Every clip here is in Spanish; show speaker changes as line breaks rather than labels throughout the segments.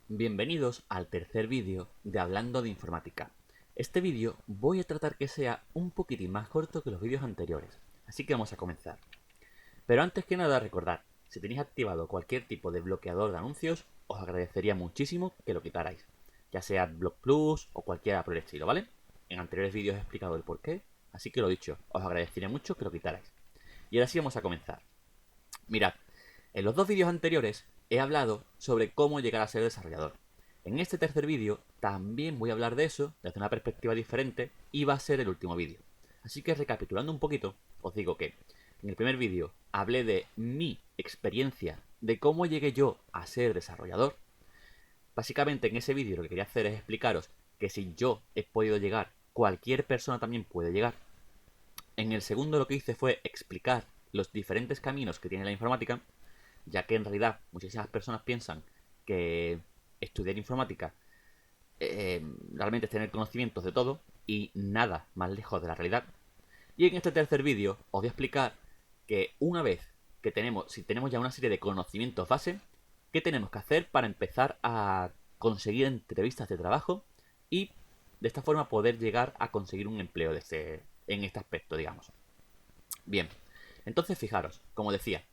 Bienvenidos al tercer vídeo de Hablando de Informática. Este vídeo voy a tratar que sea un poquitín más corto que los vídeos anteriores, así que vamos a comenzar. Pero antes que nada recordad, si tenéis activado cualquier tipo de bloqueador de anuncios, os agradecería muchísimo que lo quitarais, ya sea AdBlock Plus o cualquiera por el estilo, ¿vale? En anteriores vídeos he explicado el porqué, así que lo dicho, os agradecería mucho que lo quitarais. Y ahora sí vamos a comenzar. Mirad, en los dos vídeos anteriores he hablado sobre cómo llegar a ser desarrollador. En este tercer vídeo también voy a hablar de eso desde una perspectiva diferente y va a ser el último vídeo. Así que recapitulando un poquito, os digo que en el primer vídeo hablé de mi experiencia, de cómo llegué yo a ser desarrollador. Básicamente en ese vídeo lo que quería hacer es explicaros que si yo he podido llegar, cualquier persona también puede llegar. En el segundo lo que hice fue explicar los diferentes caminos que tiene la informática, ya que en realidad muchísimas personas piensan que estudiar informática realmente es tener conocimientos de todo y nada más lejos de la realidad. Y en este tercer vídeo os voy a explicar que una vez que si tenemos ya una serie de conocimientos base, qué tenemos que hacer para empezar a conseguir entrevistas de trabajo y de esta forma poder llegar a conseguir un empleo en este aspecto, digamos. Bien, entonces fijaros, como decía,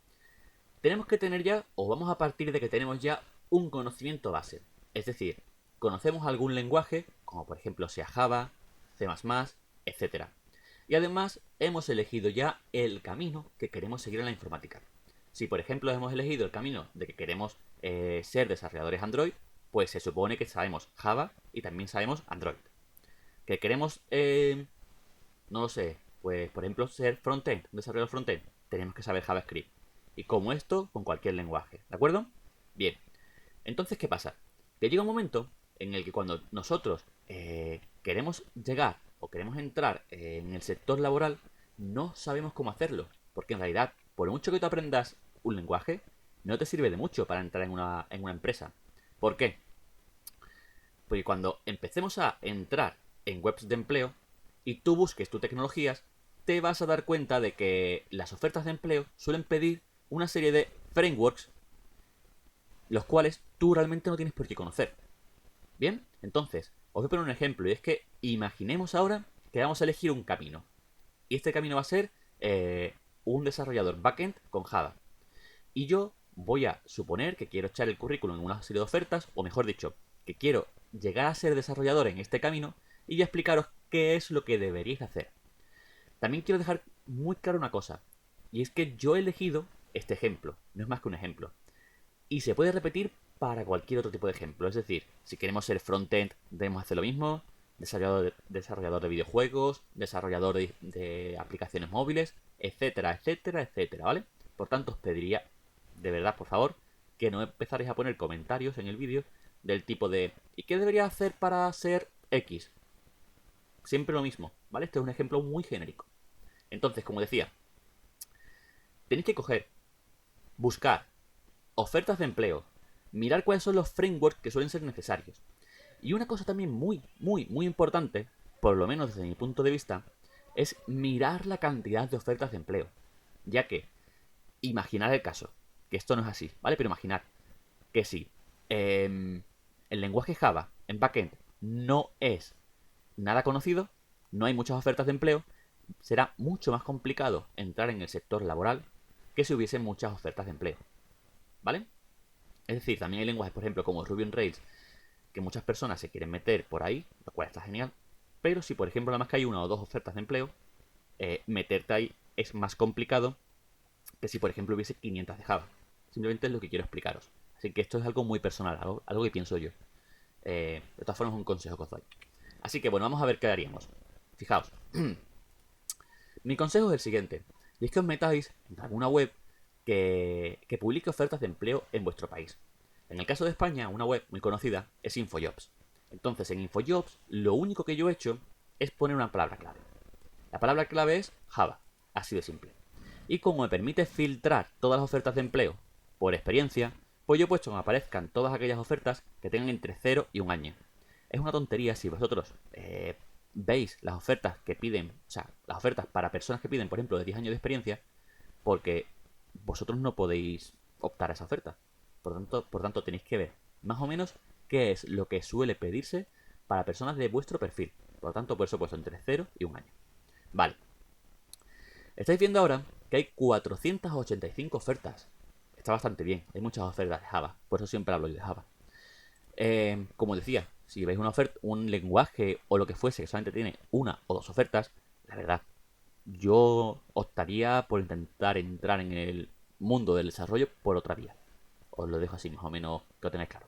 tenemos que tener ya, o vamos a partir de que tenemos ya un conocimiento base. Es decir, conocemos algún lenguaje, como por ejemplo sea Java, C++, etc. Y además hemos elegido ya el camino que queremos seguir en la informática. Si por ejemplo hemos elegido el camino de que queremos ser desarrolladores Android, pues se supone que sabemos Java y también sabemos Android. Que queremos, no lo sé, pues por ejemplo ser frontend, desarrollador frontend, tenemos que saber JavaScript. Y como esto, con cualquier lenguaje, ¿de acuerdo? Bien, entonces, ¿qué pasa? Que llega un momento en el que cuando nosotros queremos llegar o queremos entrar en el sector laboral, no sabemos cómo hacerlo. Porque en realidad, por mucho que tú aprendas un lenguaje, no te sirve de mucho para entrar en una empresa. ¿Por qué? Porque cuando empecemos a entrar en webs de empleo y tú busques tus tecnologías, te vas a dar cuenta de que las ofertas de empleo suelen pedir una serie de frameworks los cuales tú realmente no tienes por qué conocer. Bien, entonces, os voy a poner un ejemplo y es que imaginemos ahora que vamos a elegir un camino. Y este camino va a ser un desarrollador backend con Java. Y yo voy a suponer que quiero echar el currículum en una serie de ofertas, o mejor dicho, que quiero llegar a ser desarrollador en este camino y voy a explicaros qué es lo que deberíais hacer. También quiero dejar muy claro una cosa, y es que yo he elegido este ejemplo, no es más que un ejemplo. Y se puede repetir para cualquier otro tipo de ejemplo. Es decir, si queremos ser frontend, debemos hacer lo mismo. Desarrollador de videojuegos, desarrollador de aplicaciones móviles, etcétera, etcétera, etcétera, ¿vale? Por tanto, os pediría, de verdad, por favor, que no empezaréis a poner comentarios en el vídeo del tipo de ¿y qué debería hacer para ser X? Siempre lo mismo, ¿vale? Este es un ejemplo muy genérico. Entonces, como decía, tenéis que coger, buscar ofertas de empleo, mirar cuáles son los frameworks que suelen ser necesarios. Y una cosa también muy, muy, muy importante, por lo menos desde mi punto de vista, es mirar la cantidad de ofertas de empleo. Ya que, imaginar el caso, que esto no es así, ¿vale? Pero imaginar que si el lenguaje Java en backend no es nada conocido, no hay muchas ofertas de empleo, será mucho más complicado entrar en el sector laboral que si hubiese muchas ofertas de empleo. ¿Vale? Es decir, también hay lenguajes, por ejemplo, como Ruby on Rails, que muchas personas se quieren meter por ahí, lo cual está genial. Pero si, por ejemplo, nada más que hay una o dos ofertas de empleo, meterte ahí es más complicado que si, por ejemplo, hubiese 500 de Java. Simplemente es lo que quiero explicaros. Así que esto es algo muy personal, algo que pienso yo. De todas formas, es un consejo que os doy. Así que bueno, vamos a ver qué haríamos. Fijaos. Mi consejo es el siguiente. Y es que os metáis en alguna web que publique ofertas de empleo en vuestro país. En el caso de España, una web muy conocida es Infojobs. Entonces, en Infojobs, lo único que yo he hecho es poner una palabra clave. La palabra clave es Java. Así de simple. Y como me permite filtrar todas las ofertas de empleo por experiencia, pues yo he puesto que me aparezcan todas aquellas ofertas que tengan entre 0 y 1 año. Es una tontería si vosotros veis las ofertas que piden, o sea, las ofertas para personas que piden, por ejemplo, de 10 años de experiencia, porque vosotros no podéis optar a esa oferta. Por tanto tenéis que ver más o menos qué es lo que suele pedirse para personas de vuestro perfil. Por lo tanto, por eso he puesto entre 0 y 1 año. Vale. Estáis viendo ahora que hay 485 ofertas. Está bastante bien. Hay muchas ofertas de Java. Por eso siempre hablo yo de Java. Como decía, si veis una oferta, un lenguaje o lo que fuese que solamente tiene una o dos ofertas, la verdad, yo optaría por intentar entrar en el mundo del desarrollo por otra vía. Os lo dejo así más o menos que lo tenéis claro.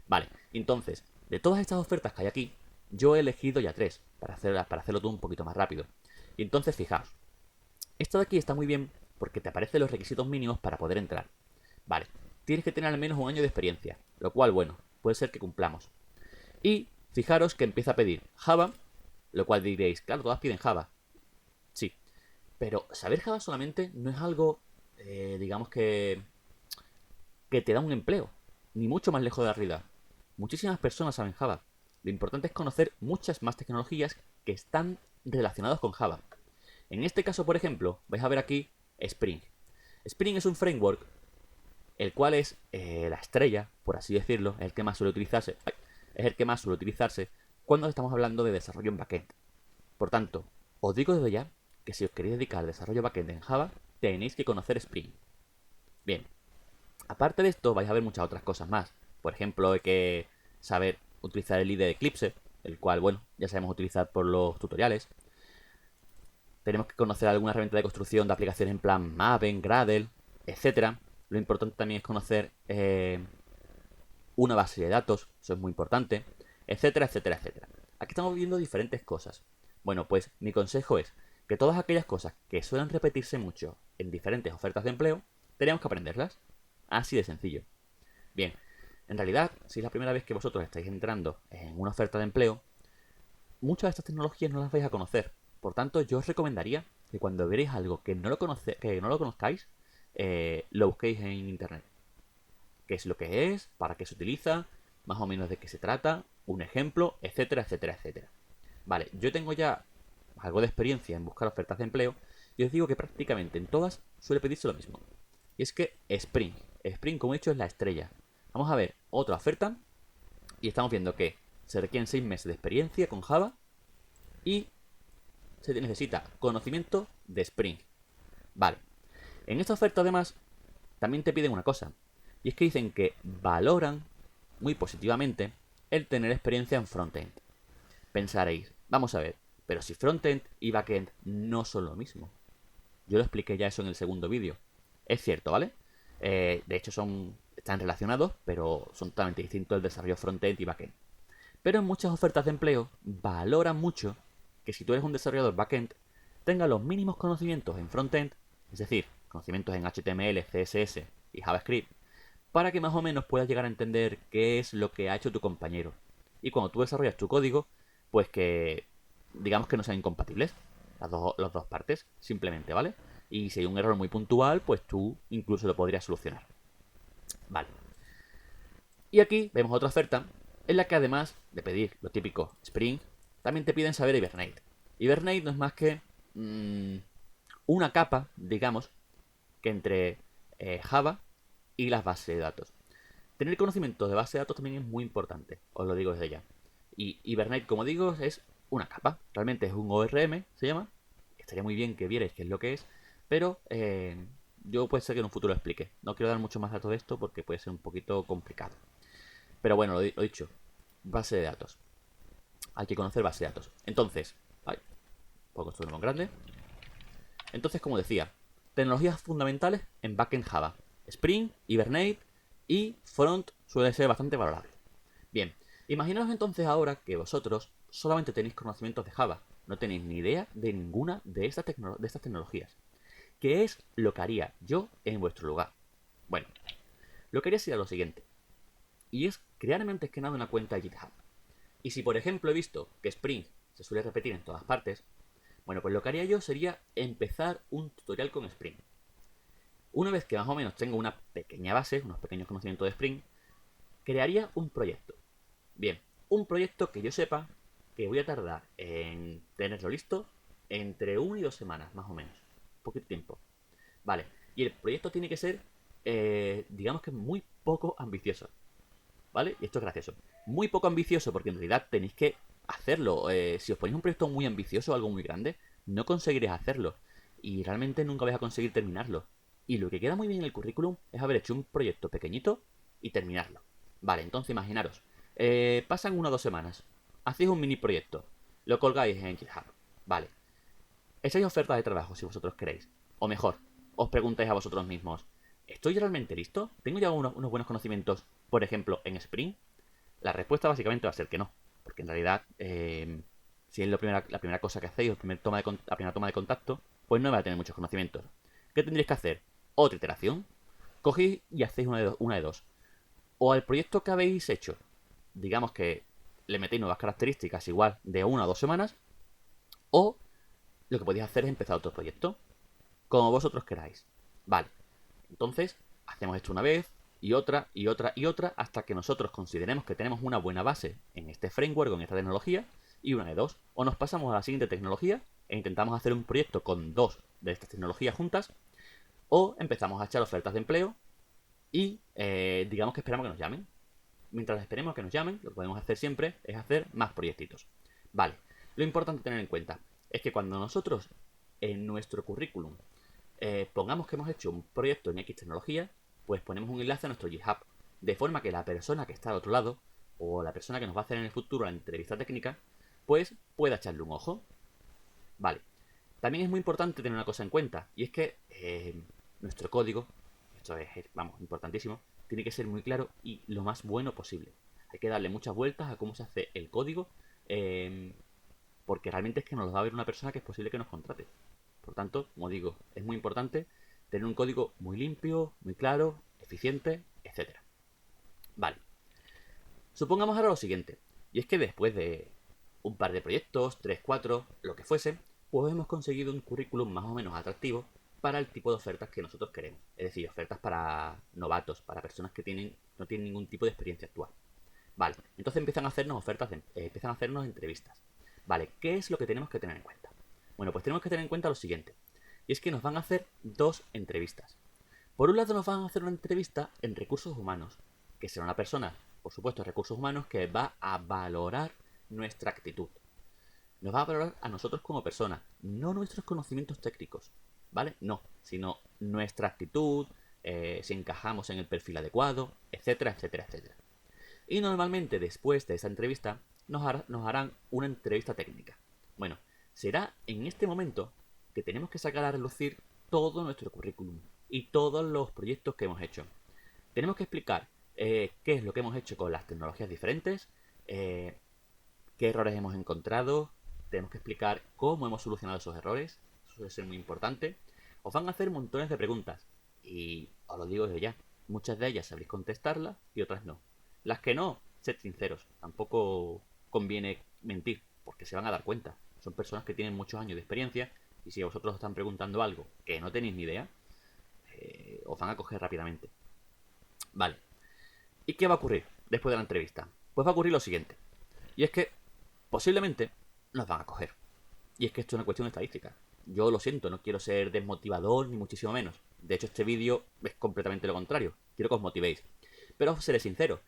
Vale, entonces, de todas estas ofertas que hay aquí, yo he elegido ya 3 para hacerlo todo un poquito más rápido. Y entonces, fijaos, esto de aquí está muy bien porque te aparecen los requisitos mínimos para poder entrar. Vale, tienes que tener al menos un año de experiencia, lo cual, bueno, puede ser que cumplamos. Y fijaros que empieza a pedir Java, lo cual diréis, claro, todas piden Java. Sí, pero saber Java solamente no es algo, digamos que te da un empleo, ni mucho más lejos de la realidad. Muchísimas personas saben Java. Lo importante es conocer muchas más tecnologías que están relacionadas con Java. En este caso, por ejemplo, vais a ver aquí Spring. Spring es un framework, el cual es la estrella, por así decirlo, es el que más suele utilizarse. Es el que más suele utilizarse cuando estamos hablando de desarrollo en backend. Por tanto, os digo desde ya que si os queréis dedicar al desarrollo backend en Java, tenéis que conocer Spring. Bien, aparte de esto, vais a ver muchas otras cosas más. Por ejemplo, hay que saber utilizar el IDE de Eclipse, el cual, bueno, ya sabemos utilizar por los tutoriales. Tenemos que conocer alguna herramienta de construcción de aplicaciones en plan Maven, Gradle, etcétera. Lo importante también es conocer una base de datos, eso es muy importante, etcétera, etcétera, etcétera. Aquí estamos viendo diferentes cosas. Bueno, pues mi consejo es que todas aquellas cosas que suelen repetirse mucho en diferentes ofertas de empleo, tenemos que aprenderlas. Así de sencillo. Bien, en realidad, si es la primera vez que vosotros estáis entrando en una oferta de empleo, muchas de estas tecnologías no las vais a conocer. Por tanto, yo os recomendaría que cuando veréis algo que no lo conozcáis, lo busquéis en internet. Qué es lo que es, para qué se utiliza, más o menos de qué se trata, un ejemplo, etcétera, etcétera, etcétera. Vale, yo tengo ya algo de experiencia en buscar ofertas de empleo y os digo que prácticamente en todas suele pedirse lo mismo. Y es que Spring, como he dicho, es la estrella. Vamos a ver otra oferta y estamos viendo que se requieren 6 meses de experiencia con Java y se necesita conocimiento de Spring. Vale, en esta oferta además también te piden una cosa, y es que dicen que valoran muy positivamente el tener experiencia en frontend. Pensaréis, vamos a ver, pero si frontend y backend no son lo mismo. Yo lo expliqué ya eso en el segundo vídeo. Es cierto, ¿vale? De hecho están relacionados, pero son totalmente distintos el desarrollo frontend y backend. Pero en muchas ofertas de empleo valoran mucho que si tú eres un desarrollador backend, tenga los mínimos conocimientos en frontend, es decir, conocimientos en HTML, CSS y JavaScript, para que más o menos puedas llegar a entender qué es lo que ha hecho tu compañero. Y cuando tú desarrollas tu código, pues que digamos que no sean incompatibles las dos partes, simplemente, ¿vale? Y si hay un error muy puntual, pues tú incluso lo podrías solucionar. Vale. Y aquí vemos otra oferta en la que además de pedir lo típico Spring, también te piden saber Hibernate. Hibernate no es más que una capa, digamos, que entre Java y las bases de datos. Tener conocimiento de base de datos también es muy importante, os lo digo desde ya. Y Hibernate, como digo, es una capa. Realmente es un ORM, se llama. Estaría muy bien que vierais qué es lo que es, pero yo puede ser que en un futuro lo explique. No quiero dar mucho más datos de esto porque puede ser un poquito complicado. Pero bueno, lo dicho, base de datos. Hay que conocer base de datos. Entonces, ay, puedo construir uno más grande. Entonces, como decía, tecnologías fundamentales en backend Java. Spring, Hibernate y Front suele ser bastante valorable. Bien, imaginaos entonces ahora que vosotros solamente tenéis conocimientos de Java. No tenéis ni idea de ninguna de estas tecnologías. ¿Qué es lo que haría yo en vuestro lugar? Bueno, lo que haría sería lo siguiente. Y es crearme antes que nada una cuenta de GitHub. Y si por ejemplo he visto que Spring se suele repetir en todas partes, bueno, pues lo que haría yo sería empezar un tutorial con Spring. Una vez que más o menos tengo una pequeña base, unos pequeños conocimientos de Spring, crearía un proyecto. Bien, un proyecto que yo sepa que voy a tardar en tenerlo listo entre 1 y 2 semanas, más o menos. Poquito tiempo. Vale, y el proyecto tiene que ser, digamos que muy poco ambicioso. ¿vale? Y esto es gracioso. Muy poco ambicioso porque en realidad tenéis que hacerlo. Si os ponéis un proyecto muy ambicioso o algo muy grande, no conseguiréis hacerlo. Y realmente nunca vais a conseguir terminarlo. Y lo que queda muy bien en el currículum es haber hecho un proyecto pequeñito y terminarlo. Vale, entonces imaginaros. Pasan 1 o 2 semanas. Hacéis un mini proyecto. Lo colgáis en GitHub. Vale. Echáis ofertas de trabajo si vosotros queréis. O mejor, os preguntáis a vosotros mismos. ¿Estoy realmente listo? ¿Tengo ya unos buenos conocimientos, por ejemplo, en Spring? La respuesta básicamente va a ser que no. Porque en realidad, si es la primera cosa que hacéis, la primera toma de contacto, pues no vais a tener muchos conocimientos. ¿Qué tendréis que hacer? Otra iteración. Cogéis y hacéis una de dos. O al proyecto que habéis hecho, digamos que le metéis nuevas características igual de 1 o 2 semanas, o lo que podéis hacer es empezar otro proyecto, como vosotros queráis. Vale, entonces hacemos esto una vez, y otra, y otra, y otra, hasta que nosotros consideremos que tenemos una buena base en este framework o en esta tecnología, y una de dos. O nos pasamos a la siguiente tecnología e intentamos hacer un proyecto con dos de estas tecnologías juntas, o empezamos a echar ofertas de empleo y digamos que esperamos que nos llamen. Mientras esperemos que nos llamen, lo que podemos hacer siempre es hacer más proyectitos. Vale, lo importante tener en cuenta es que cuando nosotros en nuestro currículum pongamos que hemos hecho un proyecto en X tecnología, pues ponemos un enlace a nuestro GitHub, de forma que la persona que está al otro lado, o la persona que nos va a hacer en el futuro la entrevista técnica, pues pueda echarle un ojo. Vale, también es muy importante tener una cosa en cuenta, y es que nuestro código, esto es, vamos, importantísimo, tiene que ser muy claro y lo más bueno posible. Hay que darle muchas vueltas a cómo se hace el código, porque realmente es que nos lo va a ver una persona que es posible que nos contrate. Por tanto, como digo, es muy importante tener un código muy limpio, muy claro, eficiente, etcétera. Vale. Supongamos ahora lo siguiente, y es que después de un par de proyectos, 3, 4, lo que fuese, pues hemos conseguido un currículum más o menos atractivo para el tipo de ofertas que nosotros queremos. Es decir, ofertas para novatos, para personas que no tienen ningún tipo de experiencia actual. Vale, entonces empiezan a hacernos empiezan a hacernos entrevistas. Vale, ¿qué es lo que tenemos que tener en cuenta? Bueno, pues tenemos que tener en cuenta lo siguiente. Y es que nos van a hacer dos entrevistas. Por un lado nos van a hacer una entrevista en recursos humanos, que será una persona, por supuesto, en recursos humanos, que va a valorar nuestra actitud. Nos va a valorar a nosotros como persona, no nuestros conocimientos técnicos, ¿vale? No, sino nuestra actitud, si encajamos en el perfil adecuado, etcétera, etcétera, etcétera. Y normalmente después de esa entrevista nos harán una entrevista técnica. Bueno, será en este momento que tenemos que sacar a relucir todo nuestro currículum y todos los proyectos que hemos hecho. Tenemos que explicar qué es lo que hemos hecho con las tecnologías diferentes, qué errores hemos encontrado, tenemos que explicar cómo hemos solucionado esos errores, eso suele ser muy importante. Os van a hacer montones de preguntas y os lo digo desde ya, muchas de ellas sabréis contestarlas y otras no. Las que no, sed sinceros, tampoco conviene mentir, porque se van a dar cuenta. Son personas que tienen muchos años de experiencia y si a vosotros os están preguntando algo que no tenéis ni idea, os van a coger rápidamente. Vale. ¿Y qué va a ocurrir después de la entrevista? Pues va a ocurrir lo siguiente. Y es que posiblemente nos van a coger. Y es que esto es una cuestión de estadística. Yo lo siento, no quiero ser desmotivador ni muchísimo menos. De hecho, este vídeo es completamente lo contrario. Quiero que os motivéis. Pero os seré sincero.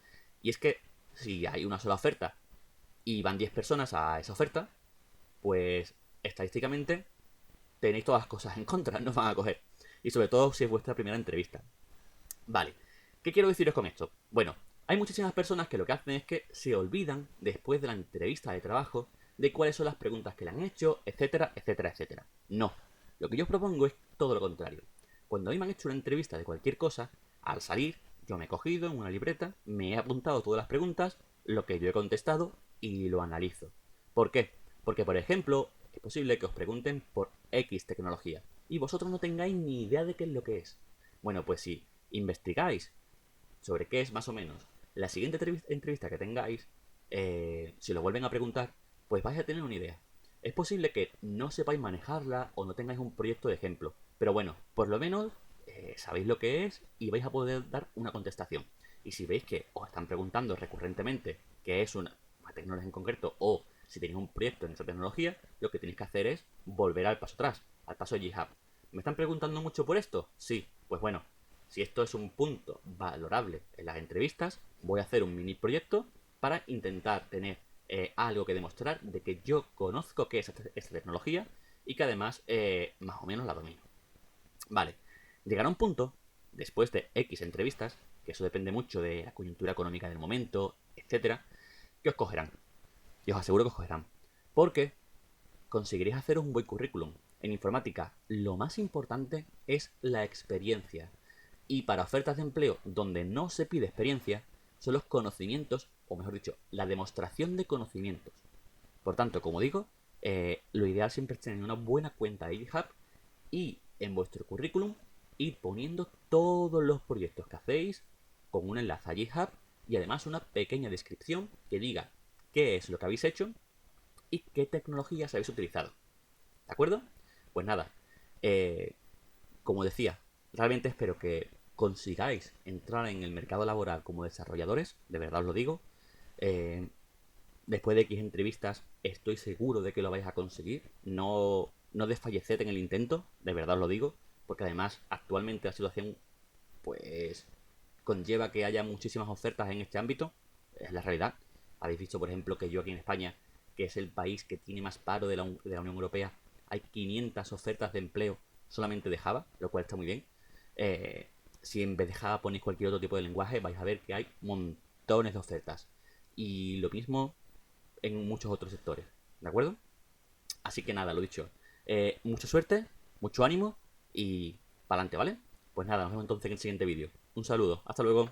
Y es que si hay una sola oferta y van 10 personas a esa oferta, pues estadísticamente tenéis todas las cosas en contra, no os van a coger. Y sobre todo si es vuestra primera entrevista. Vale, ¿qué quiero deciros con esto? Bueno, hay muchísimas personas que lo que hacen es que se olvidan después de la entrevista de trabajo de cuáles son las preguntas que le han hecho, etcétera, etcétera, etcétera. No, lo que yo os propongo es todo lo contrario. Cuando a mí me han hecho una entrevista de cualquier cosa, al salir, yo me he cogido en una libreta, me he apuntado todas las preguntas, lo que yo he contestado y lo analizo. ¿Por qué? Porque, por ejemplo, es posible que os pregunten por X tecnología y vosotros no tengáis ni idea de qué es lo que es. Bueno, pues si investigáis sobre qué es más o menos la siguiente entrevista que tengáis, si lo vuelven a preguntar, pues vais a tener una idea. Es posible que no sepáis manejarla o no tengáis un proyecto de ejemplo, pero bueno, por lo menos sabéis lo que es y vais a poder dar una contestación. Y si veis que os están preguntando recurrentemente qué es una tecnología en concreto o si tenéis un proyecto en esa tecnología, lo que tenéis que hacer es volver al paso atrás, al paso de GitHub. ¿Me están preguntando mucho por esto? Sí, pues bueno, si esto es un punto valorable en las entrevistas, voy a hacer un mini proyecto para intentar tener algo que demostrar de que yo conozco qué es esta tecnología y que además más o menos la domino. Vale, llegará un punto, después de X entrevistas, que eso depende mucho de la coyuntura económica del momento, etcétera, que os cogerán. Y os aseguro que os cogerán. Porque conseguiréis haceros un buen currículum. En informática, lo más importante es la experiencia. Y para ofertas de empleo donde no se pide experiencia, son los conocimientos, o mejor dicho, la demostración de conocimientos. Por tanto, como digo, lo ideal siempre es tener una buena cuenta de GitHub y en vuestro currículum ir poniendo todos los proyectos que hacéis con un enlace a GitHub y además una pequeña descripción que diga qué es lo que habéis hecho y qué tecnologías habéis utilizado. ¿De acuerdo? Pues nada, como decía, realmente espero que consigáis entrar en el mercado laboral como desarrolladores, de verdad os lo digo. Eh, Después de X entrevistas, estoy seguro de que lo vais a conseguir. No desfalleced en el intento, de verdad os lo digo, porque además actualmente la situación pues conlleva que haya muchísimas ofertas en este ámbito. Es la realidad. Habéis visto, por ejemplo, que yo aquí en España, que es el país que tiene más paro de la Unión Europea, hay 500 ofertas de empleo solamente de Java, lo cual está muy bien. Si en vez de Java ponéis cualquier otro tipo de lenguaje, vais a ver que hay montones de ofertas. Y lo mismo en muchos otros sectores, ¿de acuerdo? Así que nada, lo dicho. Mucha suerte, mucho ánimo y para adelante, ¿vale? Pues nada, nos vemos entonces en el siguiente vídeo. Un saludo, hasta luego.